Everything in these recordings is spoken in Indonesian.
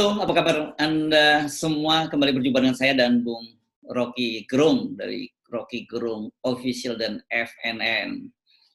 Halo, apa kabar Anda semua? Kembali berjumpa dengan saya dan Bung Rocky Gerung dari Rocky Gerung Official dan FNN.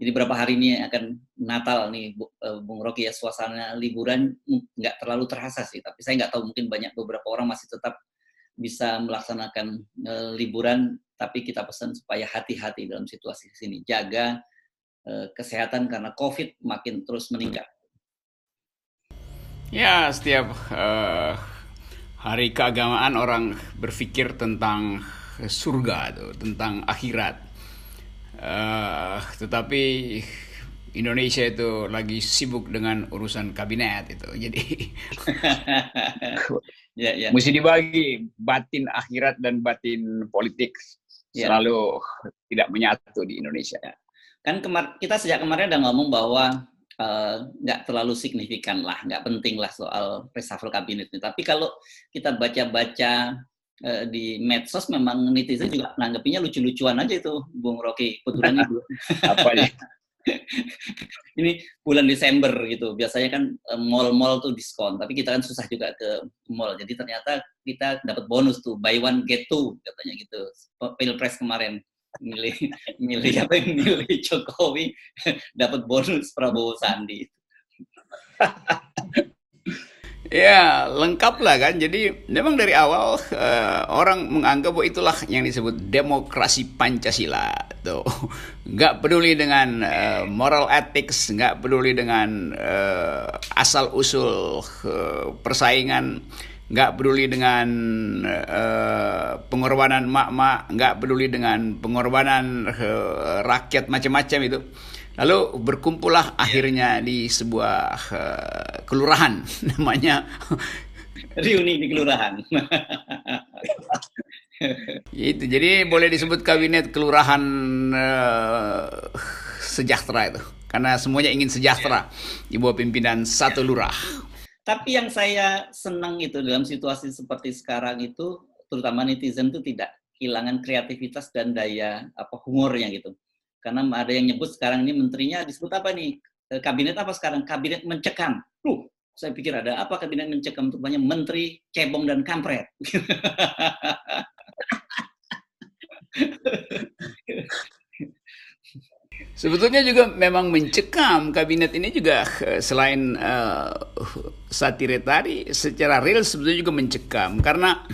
Jadi berapa hari ini akan Natal nih, Bung Rocky ya, suasana liburan nggak terlalu terasa sih, tapi saya nggak tahu mungkin beberapa orang masih tetap bisa melaksanakan liburan, tapi kita pesan supaya hati-hati dalam situasi sini, jaga kesehatan karena COVID makin terus meningkat. Ya, setiap hari keagamaan orang berpikir tentang surga tuh, tentang akhirat. Tetapi Indonesia itu lagi sibuk dengan urusan kabinet itu. Jadi Ya. mesti dibagi batin akhirat dan batin politik, Ya. selalu tidak menyatu di Indonesia. Kan kita sejak kemarin udah ngomong bahwa nggak terlalu signifikan lah, nggak penting lah soal reshuffle kabinet ini. Tapi kalau kita baca-baca di medsos, memang netizen juga nanggepinnya lucu-lucuan aja itu, Bung Rocky. Kebetulan itu. Apa nih? Ini bulan Desember gitu, biasanya kan mall-mall tuh diskon, tapi kita kan susah juga ke mall. Jadi ternyata kita dapat bonus tuh, buy one get two katanya gitu. Pilpres kemarin milih Jokowi dapat bonus Prabowo Sandi. Ya, lengkap lah kan. Jadi memang dari awal orang menganggap bahwa itulah yang disebut demokrasi Pancasila. Tuh, nggak peduli dengan moral ethics, nggak peduli dengan asal usul persaingan, nggak peduli dengan pengorbanan mak-mak, nggak peduli dengan pengorbanan rakyat macam-macam itu. Lalu berkumpullah akhirnya di sebuah kelurahan, namanya reuni di kelurahan. itu. Jadi boleh disebut kabinet kelurahan sejahtera itu, karena semuanya ingin sejahtera di bawah pimpinan satu lurah. Tapi yang saya senang itu dalam situasi seperti sekarang itu, terutama netizen itu tidak kehilangan kreativitas dan daya humornya gitu. Karena ada yang nyebut sekarang ini menterinya disebut apa nih? Kabinet apa sekarang? Kabinet mencekam. Saya pikir ada apa kabinet mencekam? Rupanya menteri cebong dan kampret. Sebetulnya juga memang mencekam kabinet ini juga, selain satire tadi, secara real sebetulnya juga mencekam karena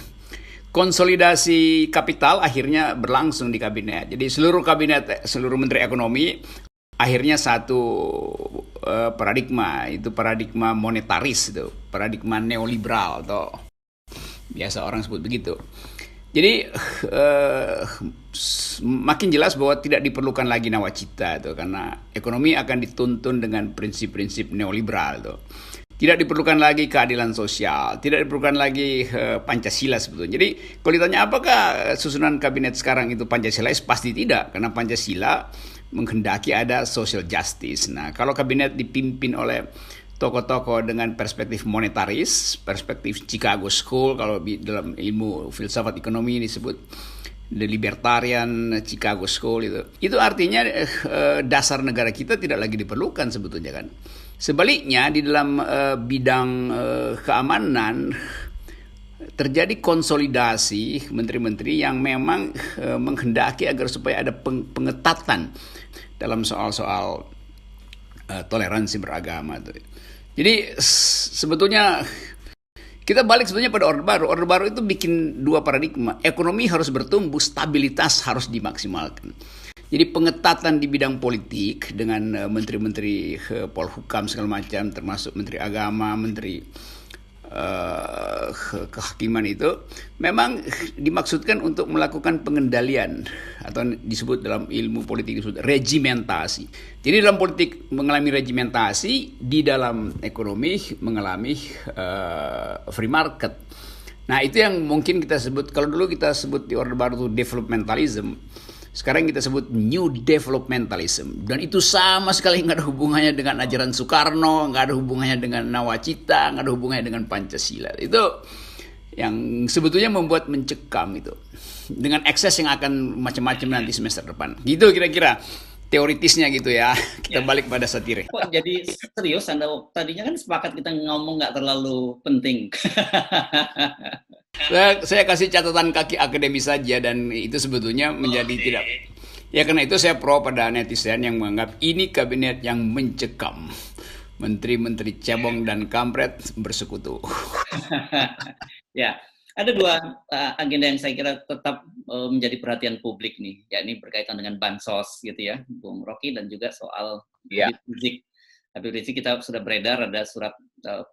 konsolidasi kapital akhirnya berlangsung di kabinet. Jadi seluruh kabinet, seluruh menteri ekonomi akhirnya satu paradigma, itu paradigma monetaris, itu paradigma neoliberal atau biasa orang sebut begitu. Jadi makin jelas bahwa tidak diperlukan lagi nawacita itu, karena ekonomi akan dituntun dengan prinsip-prinsip neoliberal itu. Tidak diperlukan lagi keadilan sosial, tidak diperlukan lagi Pancasila sebetulnya. Jadi kalau ditanya apakah susunan kabinet sekarang itu Pancasilais, pasti tidak, karena Pancasila menghendaki ada social justice. Nah, kalau kabinet dipimpin oleh tokoh-tokoh dengan perspektif monetaris, perspektif Chicago School, kalau dalam ilmu filsafat ekonomi disebut the libertarian Chicago School itu artinya dasar negara kita tidak lagi diperlukan sebetulnya kan. Sebaliknya di dalam bidang keamanan terjadi konsolidasi menteri-menteri yang memang menghendaki agar supaya ada pengetatan dalam soal-soal toleransi beragama. Jadi sebetulnya kita balik sebetulnya pada Orde Baru. Orde Baru itu bikin dua paradigma. Ekonomi harus bertumbuh, stabilitas harus dimaksimalkan. Jadi pengetatan di bidang politik dengan menteri-menteri Polhukam segala macam, termasuk menteri agama, menteri kehakiman itu memang dimaksudkan untuk melakukan pengendalian atau disebut dalam ilmu politik disebut regimentasi. Jadi dalam politik mengalami regimentasi, di dalam ekonomi mengalami free market. Nah, itu yang mungkin kita sebut, kalau dulu kita sebut di Orde Baru itu developmentalism. Sekarang kita sebut new developmentalism, dan itu sama sekali nggak ada hubungannya dengan ajaran Soekarno, nggak ada hubungannya dengan nawacita, nggak ada hubungannya dengan Pancasila. Itu yang sebetulnya membuat mencekam itu, dengan ekses yang akan macam-macam nanti semester depan. Gitu kira-kira. teoritisnya gitu ya. Kita Ya. balik pada satire. Kok jadi serius Anda? Tadinya kan sepakat kita ngomong nggak terlalu penting. Saya kasih catatan kaki akademis saja dan itu sebetulnya menjadi tidak. Ya karena itu saya pro pada netizen yang menganggap ini kabinet yang mencekam. Menteri-menteri cebong dan kampret bersekutu. Ya, ada dua agenda yang saya kira tetap menjadi perhatian publik nih, yakni berkaitan dengan bansos gitu ya, Bung Rocky, dan juga soal Habib Rizik. Habib Rizik kita sudah beredar ada surat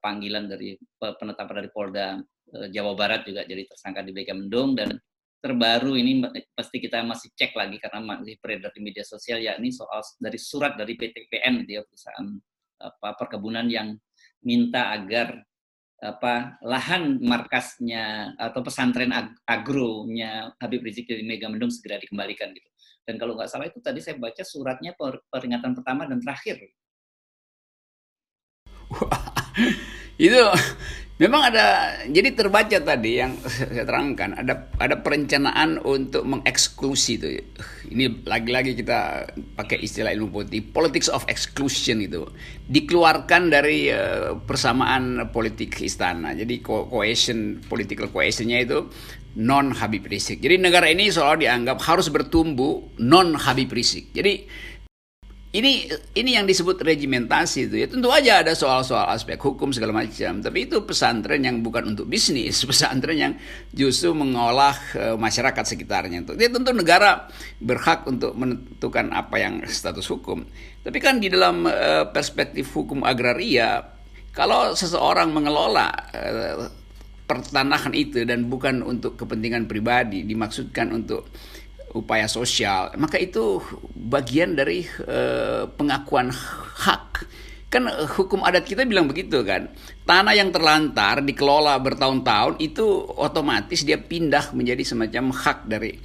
panggilan dari penetapan dari Polda Jawa Barat juga jadi tersangka di Megamendung, dan terbaru ini pasti kita masih cek lagi karena masih beredar di media sosial, yakni soal dari surat dari PTPN, dia perusahaan perkebunan yang minta agar lahan markasnya atau pesantren agronya Habib Rizik di Megamendung segera dikembalikan gitu. Dan kalau nggak salah itu tadi saya baca suratnya peringatan pertama dan terakhir. Itu memang ada, jadi terbaca tadi yang saya terangkan, ada perencanaan untuk mengeksklusi itu. Ini lagi-lagi kita pakai istilah ilmu politik, politics of exclusion itu. Dikeluarkan dari persamaan politik istana. Jadi political cohesionnya itu non Habib Rizik. Jadi negara ini seolah dianggap harus bertumbuh non Habib Rizik. Jadi ini yang disebut regimentasi itu ya. Tentu aja ada soal-soal aspek hukum segala macam, tapi itu pesantren yang bukan untuk bisnis, pesantren yang justru mengolah masyarakat sekitarnya. Jadi tentu negara berhak untuk menentukan apa yang status hukum. Tapi kan di dalam perspektif hukum agraria, kalau seseorang mengelola pertanahan itu dan bukan untuk kepentingan pribadi, dimaksudkan untuk upaya sosial, maka itu bagian dari pengakuan hak. Kan hukum adat kita bilang begitu kan, tanah yang terlantar dikelola bertahun-tahun itu otomatis dia pindah menjadi semacam hak dari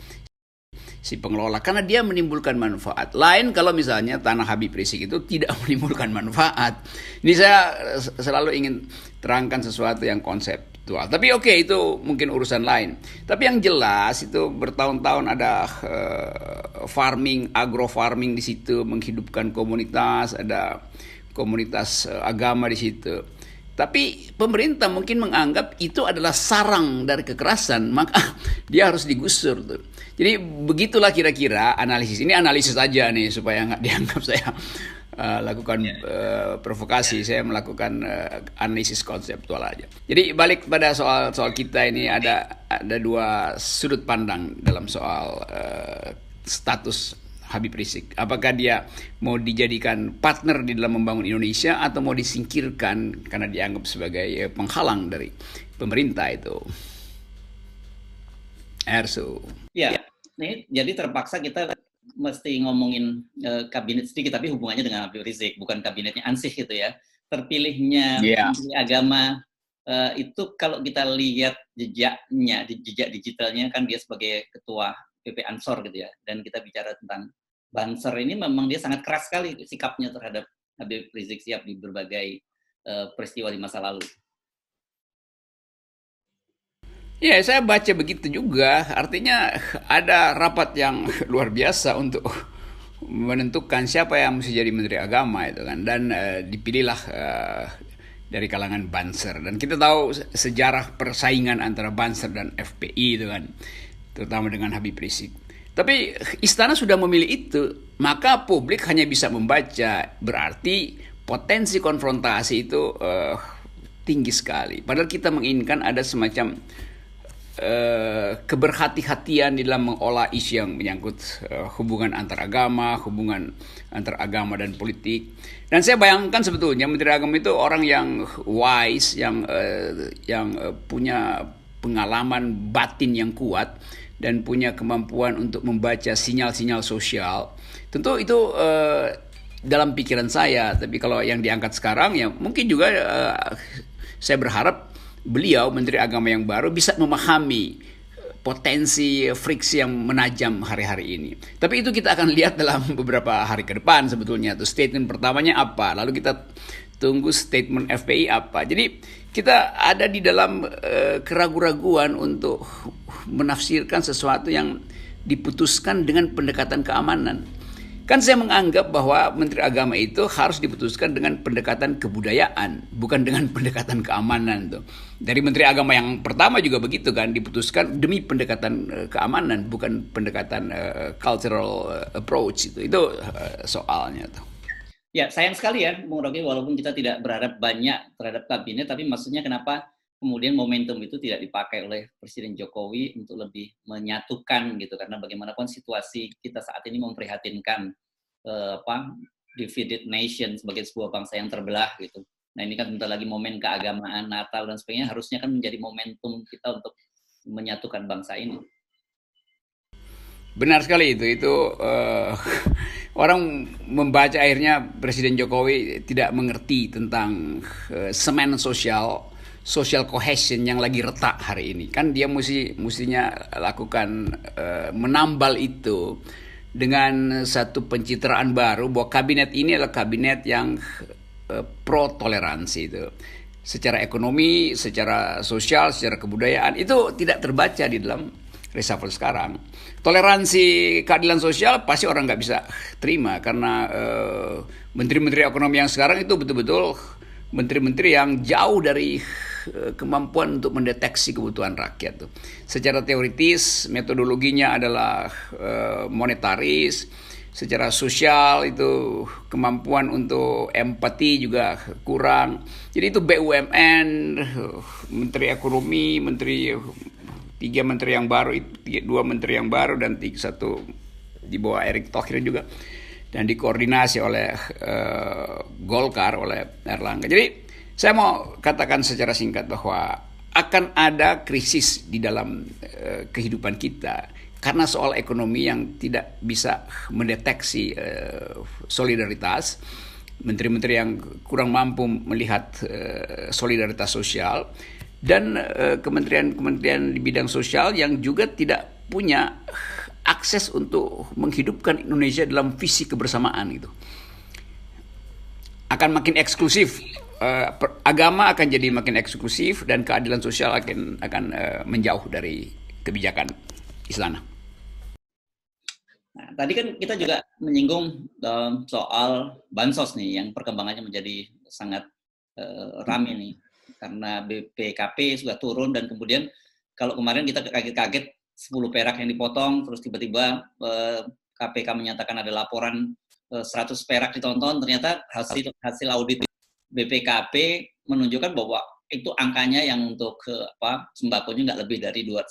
si pengelola karena dia menimbulkan manfaat. Lain kalau misalnya tanah Habib Rizik itu tidak menimbulkan manfaat. Ini saya selalu ingin terangkan sesuatu yang konseptual. Tapi oke, itu mungkin urusan lain. Tapi yang jelas itu bertahun-tahun ada agro farming di situ, menghidupkan komunitas, ada komunitas agama di situ. Tapi pemerintah mungkin menganggap itu adalah sarang dari kekerasan, maka dia harus digusur tuh. Jadi begitulah kira-kira analisis. Ini analisis aja nih supaya nggak dianggap saya lakukan provokasi. Saya melakukan analisis konseptual aja. Jadi balik pada soal kita ini ada dua sudut pandang dalam soal status Habib Rizik. Apakah dia mau dijadikan partner di dalam membangun Indonesia atau mau disingkirkan karena dianggap sebagai penghalang dari pemerintah itu? Erso. Ya, nih jadi terpaksa kita mesti ngomongin kabinet sedikit, tapi hubungannya dengan Habib Rizik, bukan kabinetnya Ansih gitu ya. Terpilihnya Menteri Agama itu kalau kita lihat jejaknya, jejak digitalnya kan dia sebagai ketua PP Ansor gitu ya. Dan kita bicara tentang Banser ini memang dia sangat keras sekali sikapnya terhadap Habib Rizik Sihab di berbagai peristiwa di masa lalu. Ya, saya baca begitu juga. Artinya ada rapat yang luar biasa untuk menentukan siapa yang mesti jadi Menteri Agama itu kan. Dan dipilihlah dari kalangan Banser. Dan kita tahu sejarah persaingan antara Banser dan FPI itu kan, terutama dengan Habib Rizik. Tapi istana sudah memilih itu, maka publik hanya bisa membaca. Berarti potensi konfrontasi itu tinggi sekali. Padahal kita menginginkan ada semacam keberhati-hatian di dalam mengolah isu yang menyangkut hubungan antar agama, hubungan antar agama dan politik. Dan saya bayangkan sebetulnya Menteri Agama itu orang yang wise, yang punya pengalaman batin yang kuat dan punya kemampuan untuk membaca sinyal-sinyal sosial. Tentu itu dalam pikiran saya. Tapi kalau yang diangkat sekarang ya mungkin juga saya berharap beliau Menteri Agama yang baru bisa memahami potensi friksi yang menajam hari-hari ini. Tapi itu kita akan lihat dalam beberapa hari ke depan sebetulnya. Tuh statement pertamanya apa, lalu kita tunggu statement FPI apa. Jadi kita ada di dalam keraguan-raguan untuk menafsirkan sesuatu yang diputuskan dengan pendekatan keamanan. Kan saya menganggap bahwa Menteri Agama itu harus diputuskan dengan pendekatan kebudayaan, bukan dengan pendekatan keamanan tuh. Dari Menteri Agama yang pertama juga begitu kan, diputuskan demi pendekatan keamanan, bukan pendekatan cultural approach itu. Itu soalnya tuh. Ya, sayang sekali ya, Bung Rocky, walaupun kita tidak berharap banyak terhadap kabinet, tapi maksudnya kenapa kemudian momentum itu tidak dipakai oleh Presiden Jokowi untuk lebih menyatukan gitu, karena bagaimanapun situasi kita saat ini memprihatinkan, divided nation sebagai sebuah bangsa yang terbelah gitu. Nah ini kan bentar lagi momen keagamaan, Natal dan sebagainya, harusnya kan menjadi momentum kita untuk menyatukan bangsa ini. Benar sekali itu orang membaca akhirnya Presiden Jokowi tidak mengerti tentang semen social cohesion yang lagi retak hari ini. Kan dia mestinya lakukan menambal itu dengan satu pencitraan baru bahwa kabinet ini adalah kabinet yang pro toleransi itu. Secara ekonomi, secara sosial, secara kebudayaan itu tidak terbaca di dalam reshuffle sekarang. Toleransi keadilan sosial pasti orang nggak bisa terima karena menteri-menteri ekonomi yang sekarang itu betul-betul menteri-menteri yang jauh dari kemampuan untuk mendeteksi kebutuhan rakyat tuh. Secara teoritis metodologinya adalah monetaris, secara sosial itu kemampuan untuk empati juga kurang. Jadi itu BUMN, menteri ekonomi, tiga menteri yang baru, dua menteri yang baru dan satu di bawah Erick Thohir juga, dan dikoordinasi oleh Golkar, oleh Erlangga. Jadi saya mau katakan secara singkat bahwa akan ada krisis di dalam kehidupan kita karena soal ekonomi yang tidak bisa mendeteksi solidaritas, menteri-menteri yang kurang mampu melihat solidaritas sosial, dan kementerian-kementerian di bidang sosial yang juga tidak punya akses untuk menghidupkan Indonesia dalam visi kebersamaan itu. Akan makin eksklusif, agama akan jadi makin eksklusif dan keadilan sosial akan menjauh dari kebijakan istana. Nah, tadi kan kita juga menyinggung soal bansos nih yang perkembangannya menjadi sangat ramai nih. Karena BPKP sudah turun dan kemudian kalau kemarin kita kaget-kaget 10 perak yang dipotong, terus tiba-tiba KPK menyatakan ada laporan 100 perak ditonton, ternyata hasil audit BPKP menunjukkan bahwa itu angkanya yang untuk sembakonya nggak lebih dari 140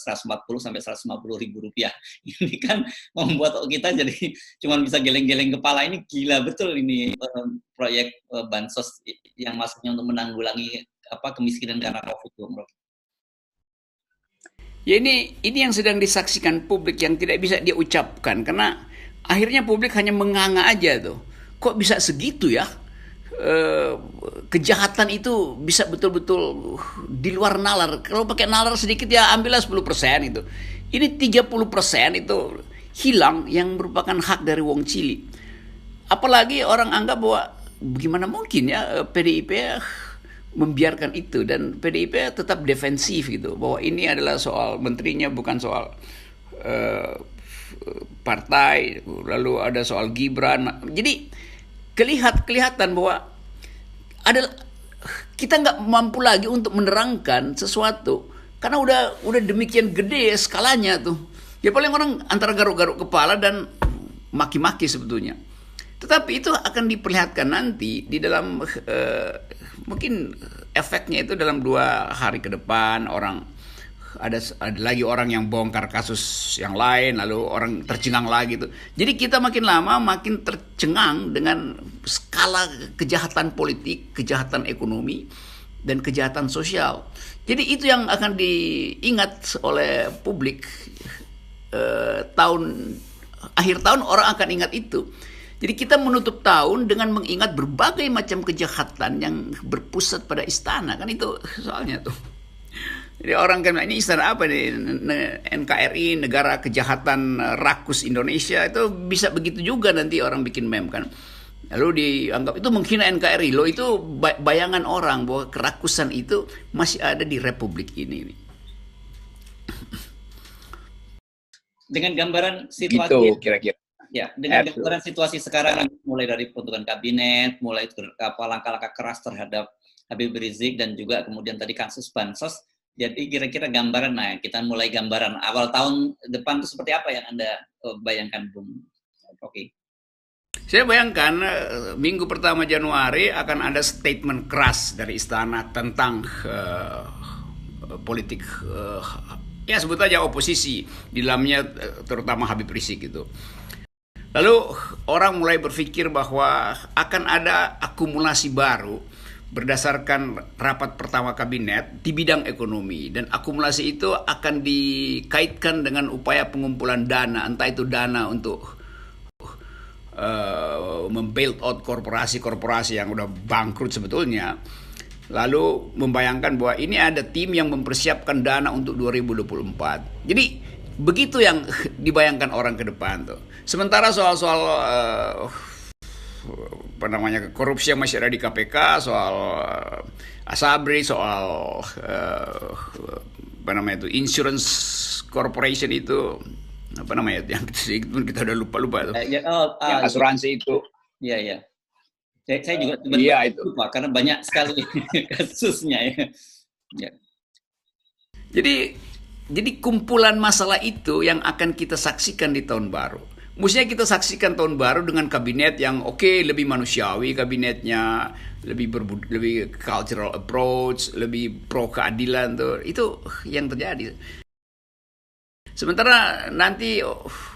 sampai 150 ribu rupiah. Ini kan membuat kita jadi cuma bisa geleng-geleng kepala. Ini gila betul ini proyek bansos yang maksudnya untuk menanggulangi kemiskinan karena COVID. Ya ini yang sedang disaksikan publik yang tidak bisa dia ucapkan karena akhirnya publik hanya menganga aja tuh. Kok bisa segitu ya? Kejahatan itu bisa betul-betul di luar nalar. Kalau pakai nalar sedikit ya ambillah 10% itu. Ini 30% itu hilang yang merupakan hak dari wong cili. Apalagi orang anggap bahwa bagaimana mungkin ya PDIP membiarkan itu, dan PDIP tetap defensif gitu bahwa ini adalah soal menterinya bukan soal partai, lalu ada soal Gibran. Jadi kelihatan bahwa kita nggak mampu lagi untuk menerangkan sesuatu karena udah demikian gede skalanya tuh. Ya paling orang antara garuk-garuk kepala dan maki-maki sebetulnya. Tetapi itu akan diperlihatkan nanti di dalam mungkin efeknya itu dalam 2 hari ke depan. Orang ada lagi orang yang bongkar kasus yang lain, lalu orang tercengang lagi tuh. Jadi kita makin lama makin tercengang dengan skala kejahatan politik, kejahatan ekonomi, dan kejahatan sosial. Jadi itu yang akan diingat oleh publik. Akhir tahun orang akan ingat itu. Jadi kita menutup tahun dengan mengingat berbagai macam kejahatan yang berpusat pada istana, kan itu soalnya tuh. Jadi orang kan ini istana apa nih, NKRI, negara kejahatan rakus Indonesia, itu bisa begitu juga nanti orang bikin meme kan. Lalu dianggap itu menghina NKRI. Loh itu bayangan orang bahwa kerakusan itu masih ada di republik ini. Dengan gambaran situasi gitu, kira-kira. Ya, dengan Betul. gambaran situasi sekarang, mulai dari pembentukan kabinet, mulai langkah-langkah keras terhadap Habib Rizik, dan juga kemudian tadi kasus bansos. Jadi kira-kira gambaran, nah kita mulai gambaran awal tahun depan itu seperti apa yang Anda bayangkan, Bung Rocky? Saya bayangkan minggu pertama Januari akan ada statement keras dari istana tentang politik ya sebut aja oposisi, di dalamnya terutama Habib Rizik gitu. Lalu orang mulai berpikir bahwa akan ada akumulasi baru berdasarkan rapat pertama kabinet di bidang ekonomi, dan akumulasi itu akan dikaitkan dengan upaya pengumpulan dana, entah itu dana untuk membuild out korporasi-korporasi yang udah bangkrut sebetulnya. Lalu membayangkan bahwa ini ada tim yang mempersiapkan dana untuk 2024. Jadi begitu yang dibayangkan orang ke depan tuh. Sementara soal-soal apa namanya korupsi yang masih ada di KPK, soal Asabri, soal apa namanya itu insurance corporation itu apa namanya yang kita udah lupa tuh. Yang asuransi itu. Iya, iya. Saya juga itu lupa karena banyak sekali kasusnya ya. Ya. Jadi kumpulan masalah itu yang akan kita saksikan di tahun baru. Mestinya kita saksikan tahun baru dengan kabinet yang lebih manusiawi kabinetnya, lebih cultural approach, lebih pro keadilan tuh. Itu yang terjadi. Sementara nanti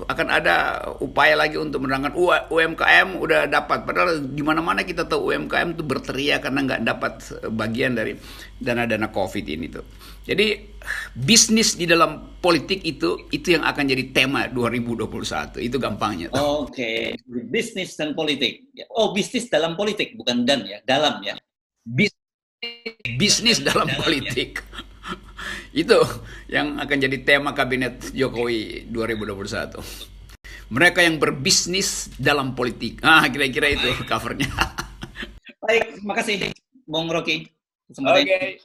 akan ada upaya lagi untuk menerangkan UMKM udah dapat. Padahal di mana-mana kita tahu UMKM itu berteriak karena nggak dapat bagian dari dana-dana COVID ini tuh. Jadi bisnis di dalam politik itu yang akan jadi tema 2021. Itu gampangnya. Oke, bisnis dan politik. Oh, bisnis dalam politik, bukan dan ya, dalam ya. Bisnis dalam politik. Itu yang akan jadi tema kabinet Jokowi 2021. Mereka yang berbisnis dalam politik. Kira-kira itu covernya. Baik, terima kasih Bung Rocky. Oke.